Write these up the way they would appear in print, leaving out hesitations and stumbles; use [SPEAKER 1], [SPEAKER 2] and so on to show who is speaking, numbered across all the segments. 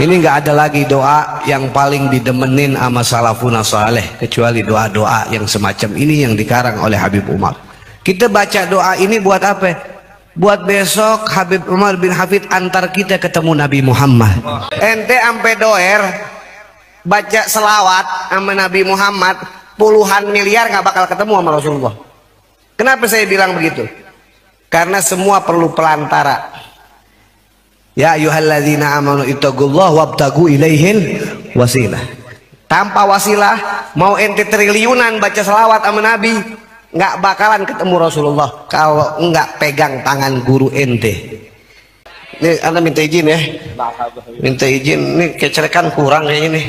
[SPEAKER 1] Ini nggak ada lagi doa yang paling didemenin sama salafuna saleh kecuali doa-doa yang semacam ini yang dikarang oleh Habib Umar. Kita baca doa ini buat apa? Buat besok Habib Umar bin Hafid antar kita ketemu Nabi Muhammad. Ente ampe doer baca selawat sama Nabi Muhammad puluhan miliar nggak bakal ketemu sama Rasulullah. Kenapa saya bilang begitu? Karena semua perlu pelantara. Ya ayyuhalladzina amanu ittaqullaha wabtagu ilaihil wasilah. Tanpa wasilah mau ente triliunan baca selawat sama Nabi nggak bakalan ketemu Rasulullah kalau nggak pegang tangan guru ente. Ini anda minta izin ya, minta izin. Ini kecelekan kurang kayak ini.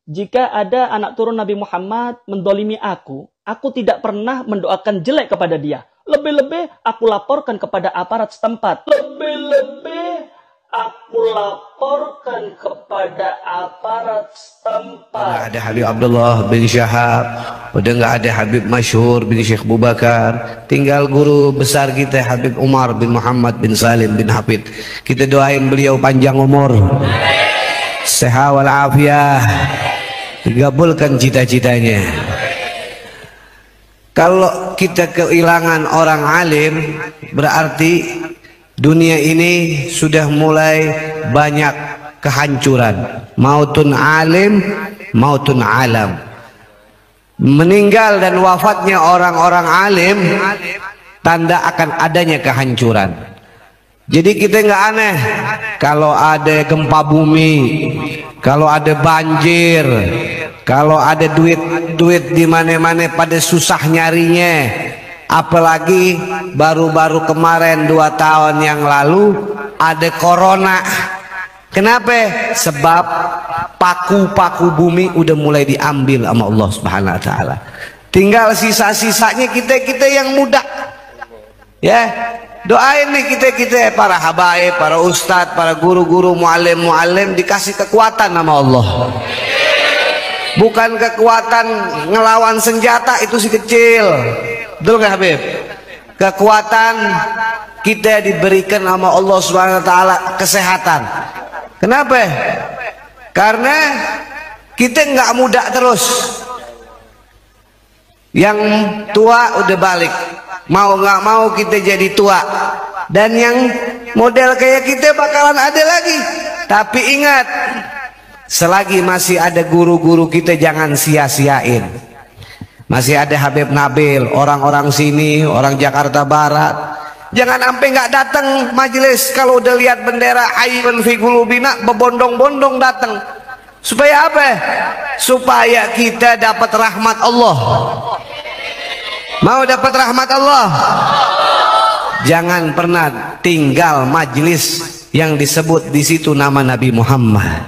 [SPEAKER 2] Jika ada anak turun Nabi Muhammad mendolimi aku tidak pernah mendoakan jelek kepada dia. Lebih-lebih aku laporkan kepada aparat setempat. Lebih-lebih aku laporkan kepada aparat setempat.
[SPEAKER 1] Udah ada Habib Abdullah bin Syahab, udah nggak ada Habib Masyhur bin Syekh Abu Bakar, tinggal guru besar kita Habib Umar bin Muhammad bin Salim bin Hafid. Kita doain beliau panjang umur, sehat walafiat, digabulkan cita-citanya. Kalau kita kehilangan orang alim, berarti dunia ini sudah mulai banyak kehancuran. Mautun alim, mautun alam. Meninggal dan wafatnya orang-orang alim tanda akan adanya kehancuran. Jadi kita nggak aneh kalau ada gempa bumi, kalau ada banjir, kalau ada duit di mana-mana pada susah nyarinya. Apalagi baru-baru kemarin 2 tahun yang lalu ada corona. Kenapa? Sebab paku-paku bumi udah mulai diambil sama Allah Subhanahu wa taala. Tinggal sisa-sisanya kita yang muda. Ya, doain nih kita para habaib, para ustadz, para guru-guru, muallim dikasih kekuatan sama Allah. Bukan kekuatan ngelawan senjata, itu si kecil. Betul nggak Habib? Kekuatan kita diberikan sama Allah Subhanahu wa taala kesehatan. Kenapa? Karena kita nggak muda terus. Yang tua udah balik. Mau nggak mau kita jadi tua. Dan yang model kayak kita bakalan ada lagi. Tapi ingat, selagi masih ada guru-guru kita jangan sia-siain. Masih ada Habib Nabil, orang-orang sini, orang Jakarta Barat. Jangan sampai nggak datang majelis kalau udah lihat bendera Hayyun fi qulubina berbondong-bondong datang. Supaya apa? Supaya kita dapat rahmat Allah. Mau dapat rahmat Allah? Jangan pernah tinggal majelis yang disebut di situ nama Nabi Muhammad.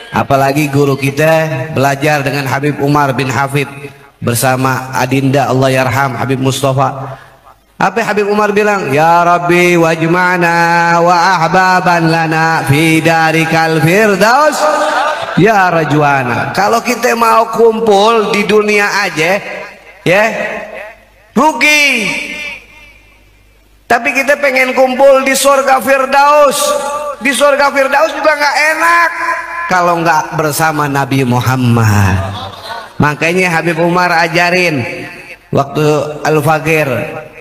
[SPEAKER 1] Apalagi guru kita belajar dengan Habib Umar bin Hafid bersama adinda Allah yarham Habib Mustafa. Apa Habib Umar bilang? Ya Rabbi wajma'na wa ahbaban lana fi darikal firdaus ya rajwana. Kalau kita mau kumpul di dunia aja ya rugi. Tapi kita pengen kumpul di surga Firdaus. Di surga Firdaus juga nggak enak kalau nggak bersama Nabi Muhammad. Makanya Habib Umar ajarin waktu Al-Faqir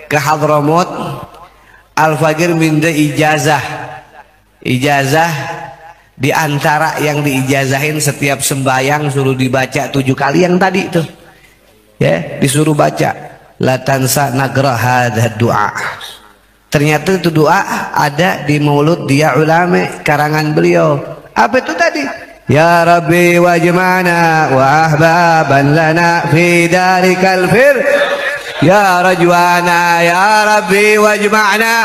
[SPEAKER 1] ke Hadramut, Al-Faqir minta ijazah. Ijazah diantara yang diijazahin setiap sembahyang suruh dibaca 7 kali yang tadi itu. Ya, disuruh baca. La tansa nagra hadha du'a. Ternyata itu doa ada di Maulud Dia Ulama karangan beliau. Apa itu tadi? Ya Rabbi wajma'na wa ahbaban lana fi darikal fir ya rajwana ya Rabbi wajma'na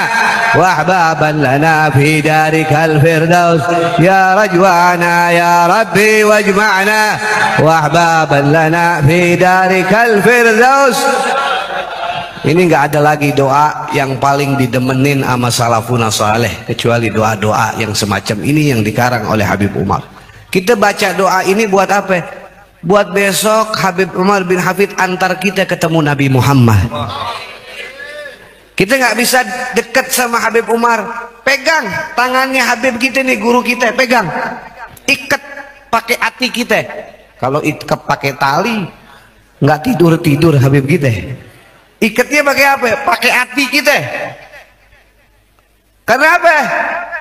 [SPEAKER 1] wa ahbaban lana fi darikal firdaus ya rajwana ya Rabbi wajma'na wa ahbaban lana fi darikal firdaus. Ini nggak ada lagi doa yang paling didemenin sama salafuna saleh kecuali doa-doa yang semacam ini yang dikarang oleh Habib Umar. Kita baca doa ini buat apa? Buat besok Habib Umar bin Hafid antar kita ketemu Nabi Muhammad. Kita nggak bisa dekat sama Habib Umar. Pegang tangannya Habib kita nih, guru kita, pegang. Ikat pakai hati kita. Kalau ikat pakai tali, nggak tidur Habib kita. Ikatnya pakai apa? Pakai hati kita. Karena apa?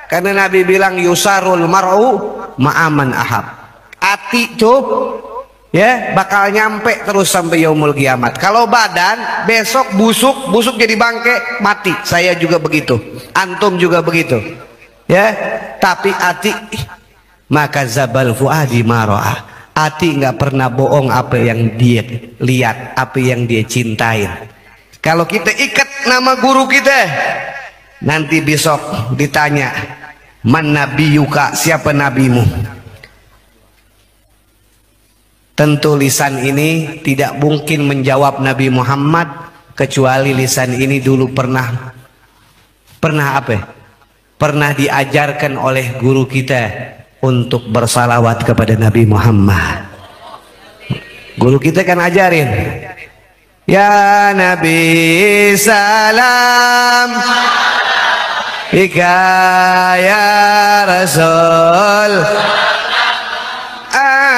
[SPEAKER 1] Karena Nabi bilang yusarul mar'u ma'aman ahab. Hati tuh ya bakal nyampe terus sampai yaumul kiamat. Kalau badan besok busuk jadi bangke, mati. Saya juga begitu, antum juga begitu ya. Tapi hati, maka zabal fuadi maro'ah. Hati nggak pernah bohong apa yang dia lihat, apa yang dia cintai. Kalau kita ikat nama guru kita, nanti besok ditanya, man nabiyuka, siapa nabimu? Tentu lisan ini tidak mungkin menjawab Nabi Muhammad, kecuali lisan ini dulu pernah apa? Pernah diajarkan oleh guru kita untuk bersalawat kepada Nabi Muhammad. Guru kita kan ajarin, ya Nabi salam bika ya Rasul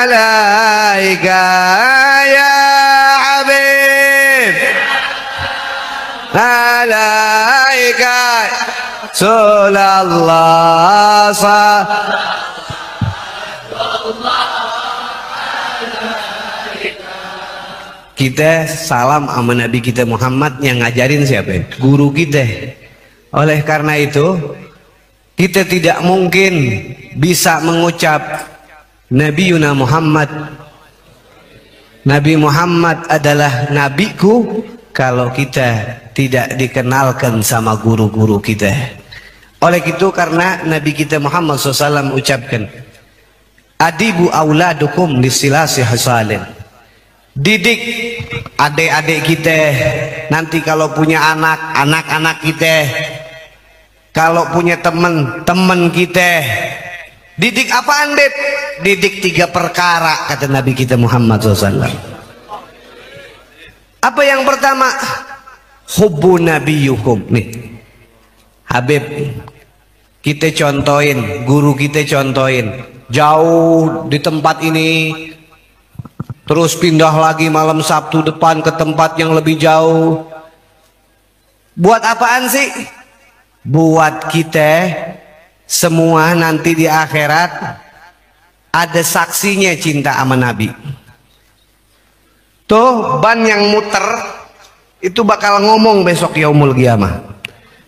[SPEAKER 1] alaika ya Habib alaika Rasulullah. Kita salam sama Nabi kita Muhammad, yang ngajarin siapa? Guru kita. Oleh karena itu kita tidak mungkin bisa mengucap Nabiuna Muhammad, Nabi Muhammad adalah nabiku, kalau kita tidak dikenalkan sama guru-guru kita. Oleh itu karena Nabi kita Muhammad SAW ucapkan, adibu auladukum lisilasi hasalin. Didik adik-adik kita, nanti kalau punya anak-anak kita, kalau punya teman-teman kita, didik apaan, Dit? Didik 3 perkara, kata Nabi kita Muhammad SAW. Apa yang pertama? Hubbu nabiyukum. Nih Habib kita contohin, guru kita contohin, jauh di tempat ini, terus pindah lagi malam Sabtu depan ke tempat yang lebih jauh. Buat apaan sih? Buat kita semua nanti di akhirat ada saksinya cinta sama Nabi. Tuh ban yang muter itu bakal ngomong besok yaumul qiyamah.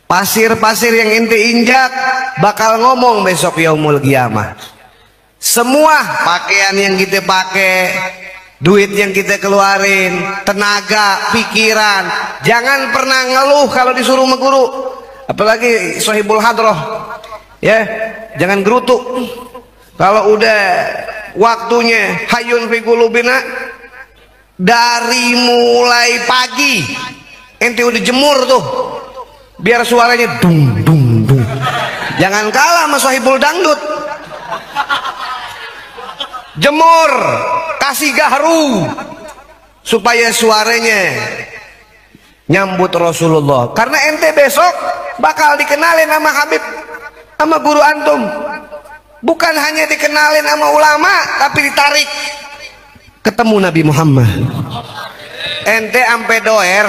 [SPEAKER 1] Pasir-pasir yang ente injak bakal ngomong besok yaumul qiyamah. Semua pakaian yang kita pakai, duit yang kita keluarin, tenaga, pikiran, jangan pernah ngeluh kalau disuruh sama guru. Apalagi sohibul hadroh, ya, jangan gerutu. Kalau udah waktunya hayun fi qulubina, dari mulai pagi ente udah jemur tuh, biar suaranya dung dung dung. Jangan kalah sama sohibul dangdut. Jemur, kasih gahru supaya suaranya nyambut Rasulullah. Karena ente besok bakal dikenalin sama Habib, sama guru antum. Bukan hanya dikenalin sama ulama, tapi ditarik ketemu Nabi Muhammad. Ente ampe doer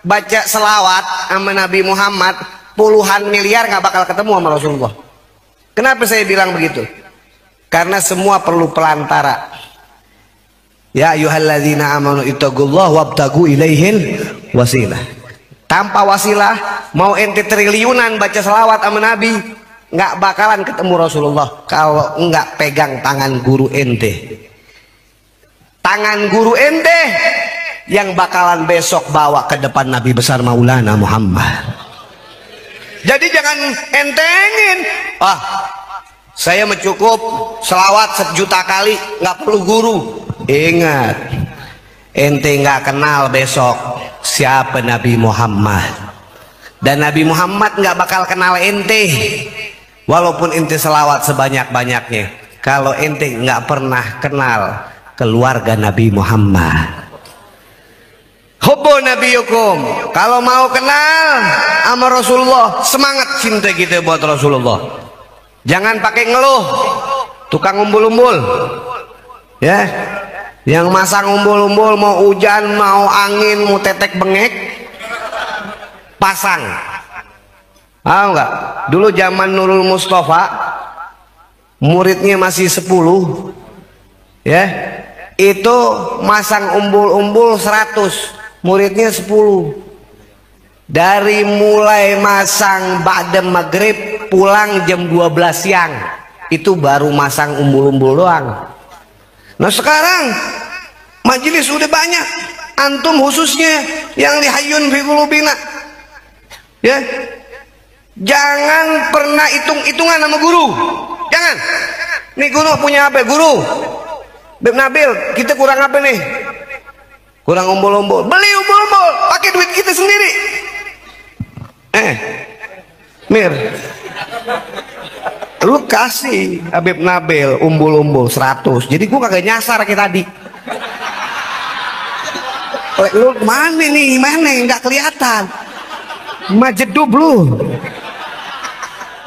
[SPEAKER 1] baca selawat sama Nabi Muhammad puluhan miliar nggak bakal ketemu sama Rasulullah. Kenapa saya bilang begitu? Karena semua perlu pelantara. Ya ayyuhalladzina amanu ittaqullaha wabtagu ilaihil wasilah. Tanpa wasilah mau ente triliunan baca selawat sama Nabi, nggak bakalan ketemu Rasulullah kalau nggak pegang tangan guru ente. Tangan guru ente yang bakalan besok bawa ke depan Nabi besar Maulana Muhammad. Jadi jangan entengin, saya mencukup selawat 1 juta kali, nggak perlu guru. Ingat, ente nggak kenal besok siapa Nabi Muhammad, dan Nabi Muhammad nggak bakal kenal ente. Walaupun ente selawat sebanyak-banyaknya, kalau ente nggak pernah kenal keluarga Nabi Muhammad. hubbu nabiyukum. Kalau mau kenal sama Rasulullah, semangat cinta kita buat Rasulullah. Jangan pakai ngeluh, tukang umbul-umbul ya, yang masang umbul-umbul, mau hujan mau angin mau tetek bengek pasang. Ah enggak, dulu zaman Nurul Mustafa muridnya masih 10 ya, itu masang umbul-umbul 100, muridnya 10. Dari mulai masang ba'da maghrib pulang jam 12 siang, itu baru masang umbul-umbul doang. Nah sekarang majelis udah banyak, antum khususnya yang di Hayyun fi Qulubina ya, jangan pernah hitung-hitungan sama guru. Jangan. Nih guru punya apa? Guru Beb Nabil, kita kurang apa nih? Kurang umbul-umbul. Beli umbul-umbul, pakai duit kita sendiri. Mir, lu kasih Habib Nabil umbul-umbul 100, jadi gua kagak nyasar kayak tadi. Lu mana nih? Mana? Nggak kelihatan. Majedub lu.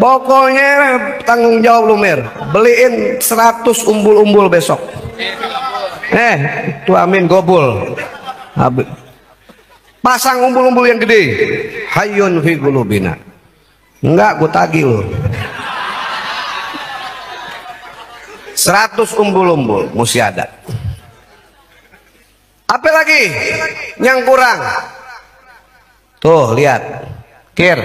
[SPEAKER 1] Pokoknya tanggung jawab lu, Mir. Beliin 100 umbul-umbul besok. Itu amin gobul. Habib. Pasang umbul-umbul yang gede. Hayyun fi Qulubina. Enggak, gue tagih lu. 100 umbul-umbul mesti ada. Apa lagi yang kurang? Tuh lihat, Kir.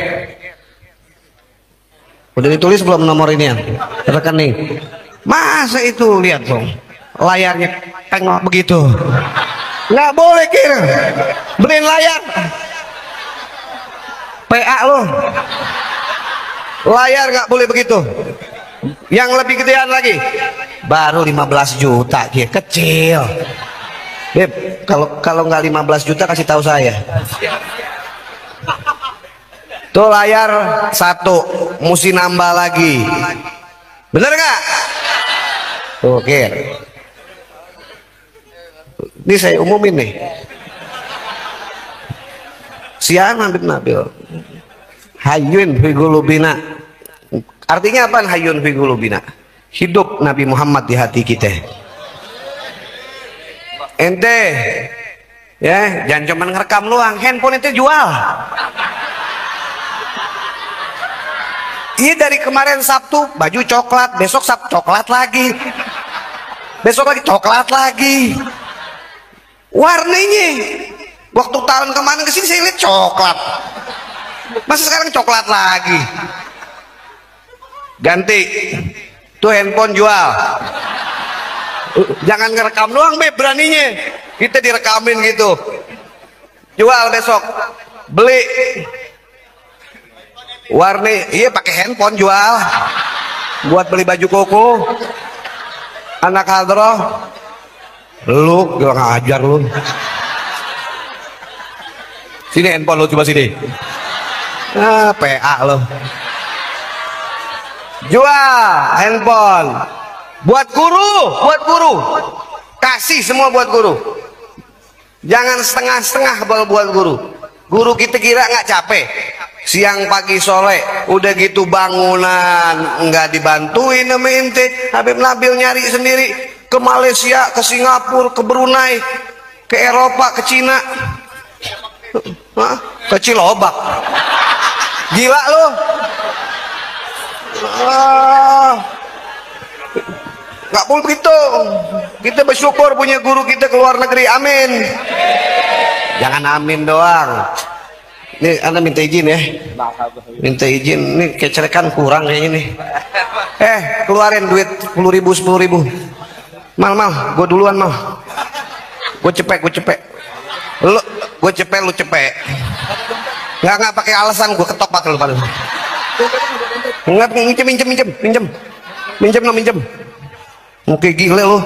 [SPEAKER 1] Udah ditulis belum nomor ini yang rekening? Masa itu lihat dong, layarnya tengok begitu. Nggak boleh, Kir. Beliin layar. PA lo. Layar nggak boleh begitu. Yang lebih gedean lagi. Baru 15 juta, Kir. Kecil. Beb, kalau nggak 15 juta kasih tahu saya. Tuh layar 1, mesti nambah lagi. Bener nggak? Tuh, Kir. Ini saya umumin nih. Sian Habib Nabil. Hayyun fi Qulubina. Artinya apa Hayyun fi Qulubina? Hidup Nabi Muhammad di hati kita. Ente ya, jangan cuma ngerekam doang, handphone itu jual. Iya, dari kemarin Sabtu baju coklat, besok Sabtu coklat lagi, besok lagi coklat lagi. Warnanya waktu tahun kemarin kesini saya lihat coklat, masa sekarang coklat lagi. Ganti tuh handphone jual. Jangan ngerekam doang, Beb, beraninya kita direkamin gitu. Jual besok, beli warni, iya pakai handphone jual buat beli baju koko anak hadroh. Lu gak ngajar lu. Sini handphone lu, coba sini. PA lu. Jual handphone buat guru, kasih semua buat guru. Jangan setengah-setengah buat guru. Guru kita kira nggak capek, siang pagi sore udah gitu bangunan nggak dibantuin sama ente. Habib Nabil nyari sendiri ke Malaysia, ke Singapura, ke Brunei, ke Eropa, ke Cina, ke Cilobak. Gila lo. Nggak boleh begitu. Kita bersyukur punya guru kita ke luar negeri. Amin. Jangan amin doang. Ini Anda minta izin ya. Minta izin. Ini kecelekan kurang kayaknya nih. Keluarin duit 10.000. Mal, gue duluan mal. Gue cepet. Gue cepet, lu cepet. Nggak pakai alasan, gue ketok pakai lu pada. Nggak, minjem. Oke, gile lu.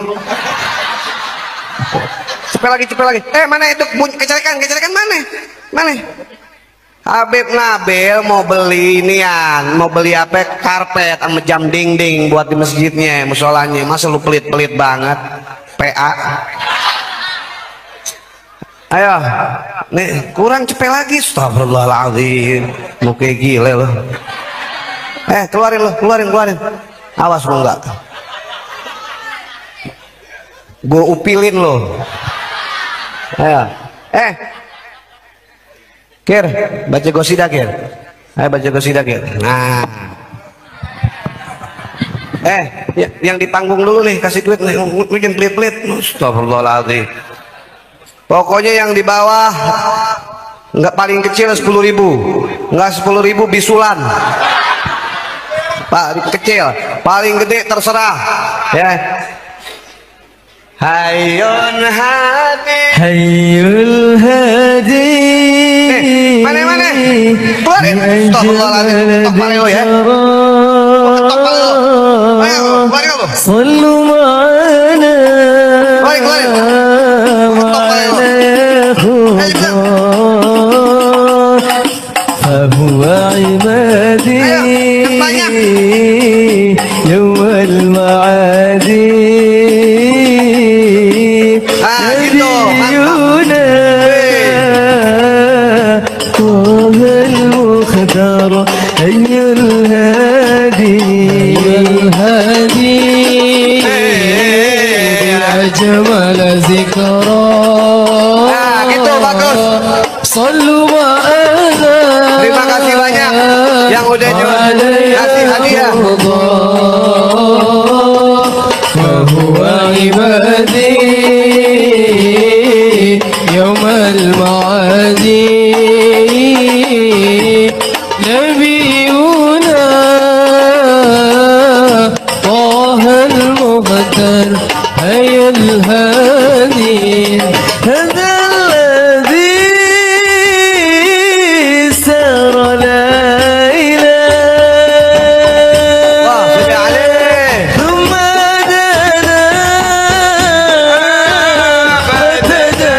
[SPEAKER 1] Cepet lagi. Mana itu kecelekan mana? Habib Nabil mau beli inian, mau beli apa? Karpet sama jam dinding buat di masjidnya, musolanya. Masa lu pelit banget? PA. Ayo, Nih, kurang cepet lagi. Astagfirullahaladzim. Mau kayak gile loh. Keluarin loh, keluarin. Awas lo enggak. Gue upilin loh. Ayo. Kir, baca gosida Kir. Ayo baca gosida Kir. Nah. Yang di panggung dulu nih, kasih duit nih. Bikin pelit-pelit. Astagfirullahaladzim. Pokoknya yang di bawah nggak, paling kecil 10.000, nggak 10.000 bisulan. Pak kecil, paling gede terserah ya. Hayun hadi,
[SPEAKER 3] Hayul hadi.
[SPEAKER 1] Mana keluarin. Astagfirullahaladzim. Tok paling lo ya. Tok paling lo. Ayo keluarin lo.
[SPEAKER 3] Sallu ma'ana.
[SPEAKER 1] Keluarin. Tok paling lo.
[SPEAKER 3] فهو عمادي يوم المعادي نبينا طه المختار أي الهادي أجمل ذكرى.
[SPEAKER 1] Gitu bagus.
[SPEAKER 3] صلوا معنا.
[SPEAKER 1] Terima kasih banyak yang udah ngasih hadiah.
[SPEAKER 3] فهو عبادي يوم المعادي نبينا طه المختار هي الهادي. هذا الذي سار ليلا ثم دنا فتدلى.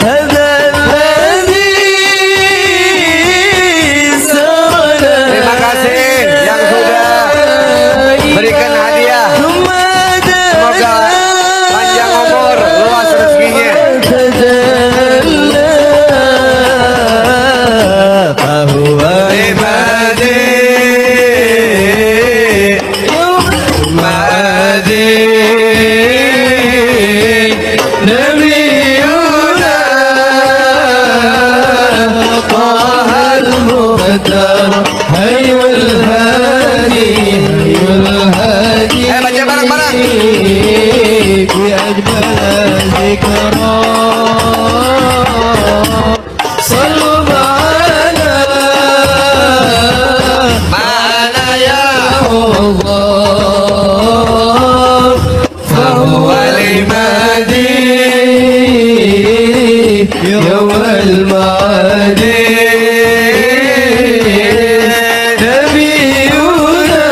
[SPEAKER 3] هذا الذي سار ليلا.
[SPEAKER 1] Terima kasih yang sudah berikan hadiah. Semoga panjang umur, luas rezekinya. Baca bareng-bareng.
[SPEAKER 3] صلوا معنا يا الله فهو المهدي يوم المعادي نبينا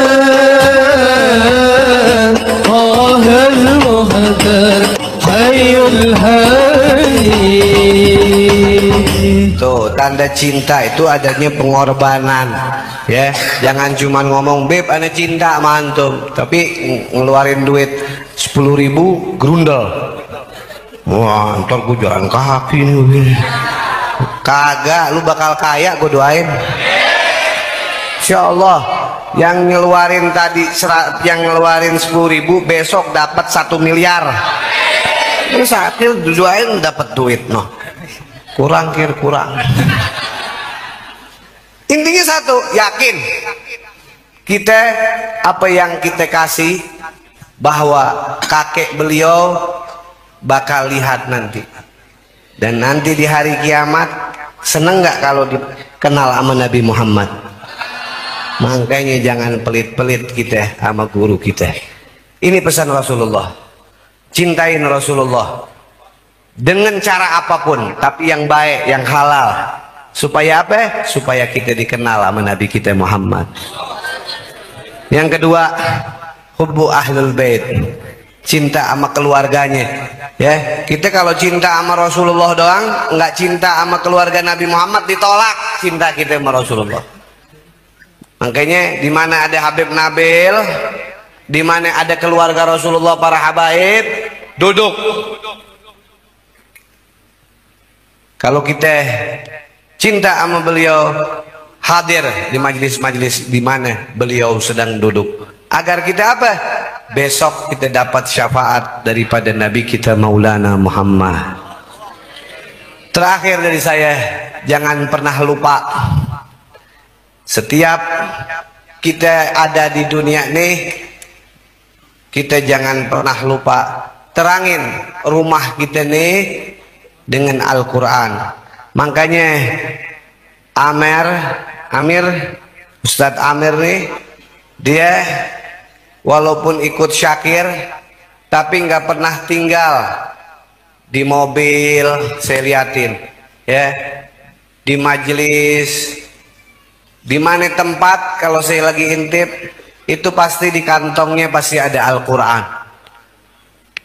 [SPEAKER 3] طه المختار حي الهادي.
[SPEAKER 1] Tuh, tanda cinta itu adanya pengorbanan ya. Jangan cuma ngomong beb ana cinta sama antum, tapi ngeluarin duit 10.000 grundel. Wah, ntar gue jalan kaki nih. Kagak, lu bakal kaya, gue doain. Insya Allah. Yang ngeluarin tadi, yang ngeluarin 10.000 besok dapat 1 miliar. Ini sakit doain dapat duit noh. Kurang. Intinya satu, yakin kita apa yang kita kasih, bahwa kakek beliau bakal lihat nanti, dan nanti di hari kiamat seneng nggak kalau dikenal sama Nabi Muhammad. Makanya jangan pelit-pelit kita sama guru kita. Ini pesan Rasulullah, cintain Rasulullah dengan cara apapun, tapi yang baik, yang halal. Supaya apa? Supaya kita dikenal sama Nabi kita Muhammad. Yang kedua, hubbu ahlul bait, cinta sama keluarganya. Ya, kita kalau cinta sama Rasulullah doang, nggak cinta sama keluarga Nabi Muhammad, ditolak cinta kita sama Rasulullah. Makanya di mana ada Habib Nabil, di mana ada keluarga Rasulullah para habaib, duduk. Kalau kita cinta sama beliau, hadir di majelis-majelis di mana beliau sedang duduk, agar kita apa? Besok kita dapat syafaat daripada Nabi kita Maulana Muhammad. Terakhir dari saya, jangan pernah lupa, setiap kita ada di dunia ini, kita jangan pernah lupa terangin rumah kita nih dengan Al-Quran. Makanya Amir, Ustadz Amir nih, dia walaupun ikut Syakir tapi nggak pernah tinggal di mobil. Saya liatin ya, di majelis, di mana tempat kalau saya lagi intip itu pasti di kantongnya pasti ada Al-Quran.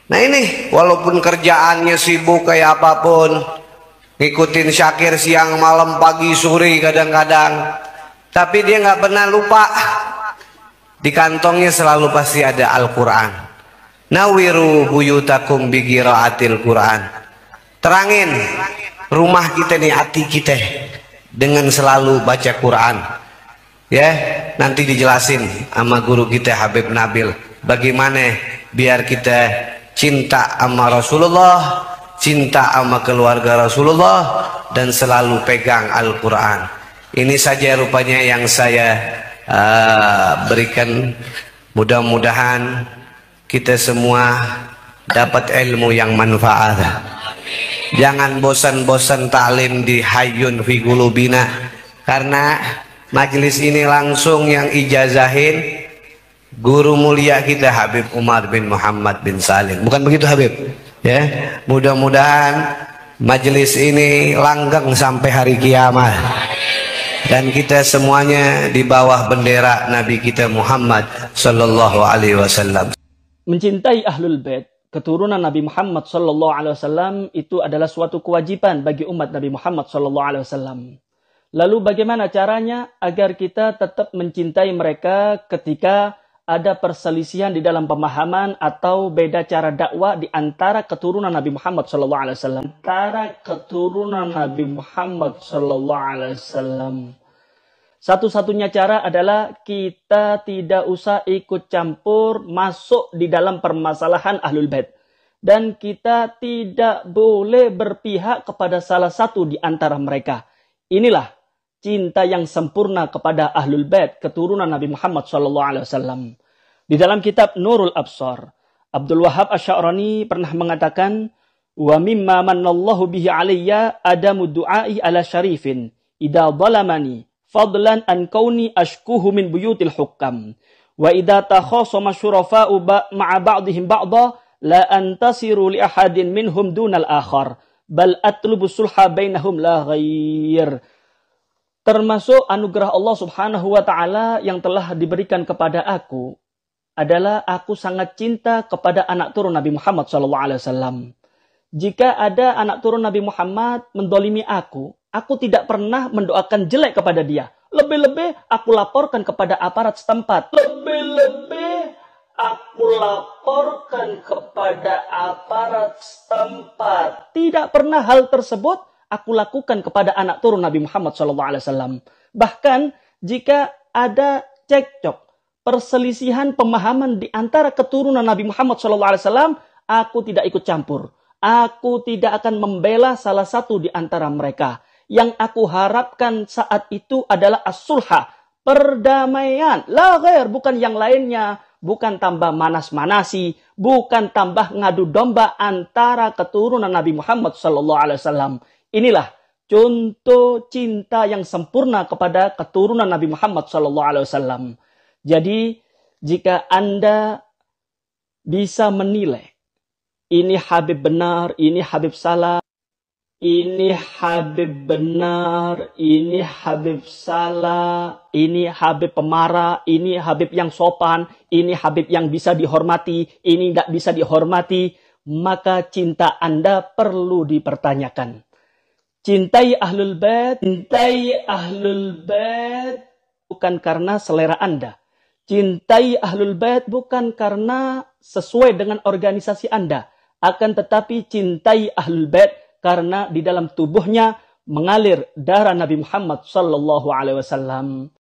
[SPEAKER 1] Nah ini walaupun kerjaannya sibuk kayak apapun, ngikutin Syakir siang malam pagi sore kadang-kadang, tapi dia nggak pernah lupa di kantongnya selalu pasti ada Al-Quran. Nawiru buyutakum bigiraatil Quran. Terangin rumah kita nih, hati kita dengan selalu baca Quran. Ya, nanti dijelasin sama guru kita Habib Nabil bagaimana biar kita cinta sama Rasulullah, cinta sama keluarga Rasulullah, dan selalu pegang Al-Quran. Ini saja rupanya yang saya berikan. Mudah-mudahan kita semua dapat ilmu yang manfaat. Jangan bosan-bosan taklim di Hayyun fi Qulubina, karena majelis ini langsung yang ijazahin guru mulia kita Habib Umar bin Muhammad bin Salim. Bukan begitu Habib? Ya, mudah-mudahan majelis ini langgeng sampai hari kiamat, dan kita semuanya di bawah bendera Nabi kita Muhammad sallallahu alaihi wasallam.
[SPEAKER 2] Mencintai Ahlul Bait, keturunan Nabi Muhammad sallallahu alaihi wasallam, itu adalah suatu kewajiban bagi umat Nabi Muhammad sallallahu alaihi wasallam. Lalu bagaimana caranya agar kita tetap mencintai mereka ketika ada perselisihan di dalam pemahaman atau beda cara dakwah di antara keturunan Nabi Muhammad sallallahu alaihi wasallam? Antara keturunan Nabi Muhammad sallallahu alaihi wasallam. Satu-satunya cara adalah kita tidak usah ikut campur masuk di dalam permasalahan Ahlul Bait, dan kita tidak boleh berpihak kepada salah satu di antara mereka. Inilah cinta yang sempurna kepada Ahlul Bait, keturunan Nabi Muhammad SAW. Di dalam kitab Nurul Absar, Abdul Wahab Asy-Sya'rani pernah mengatakan, "Wa mimma manallahu bihi 'alayya adamu du'ai ala syarifin idza zalamani fadlan an kauni ashkuhu min buyutil hukam. Wa idza takhasama syurafa'u ma'a ba'dihim ba'dha la antasiru li ahadin minhum dunal akhar, bal atlubu sulha bainahum la ghair." Termasuk anugerah Allah Subhanahu wa taala yang telah diberikan kepada aku adalah aku sangat cinta kepada anak turun Nabi Muhammad SAW. Jika ada anak turun Nabi Muhammad mendolimi aku tidak tidak pernah mendoakan jelek kepada dia. Lebih-lebih aku laporkan kepada aparat setempat. Lebih-lebih aku laporkan kepada aparat setempat. Tidak pernah hal tersebut aku lakukan kepada anak turun Nabi Muhammad SAW. Bahkan jika ada cekcok, perselisihan pemahaman di antara keturunan Nabi Muhammad SAW, aku tidak ikut campur. Aku tidak akan membela salah satu di antara mereka. Yang aku harapkan saat itu adalah as-sulha, perdamaian. La ghair, bukan yang lainnya. Bukan tambah manas-manasi, bukan tambah ngadu domba antara keturunan Nabi Muhammad SAW. Inilah contoh cinta yang sempurna kepada keturunan Nabi Muhammad SAW. Jadi, jika Anda bisa menilai, ini Habib benar, ini Habib salah, ini Habib benar, ini Habib salah, ini Habib pemarah, ini Habib yang sopan, ini Habib yang bisa dihormati, ini tidak bisa dihormati, maka cinta Anda perlu dipertanyakan. Cintai Ahlul Bait bukan karena selera Anda. Cintai Ahlul Bait bukan karena sesuai dengan organisasi Anda. Akan tetapi cintai Ahlul Bait karena di dalam tubuhnya mengalir darah Nabi Muhammad sallallahu alaihi wasallam.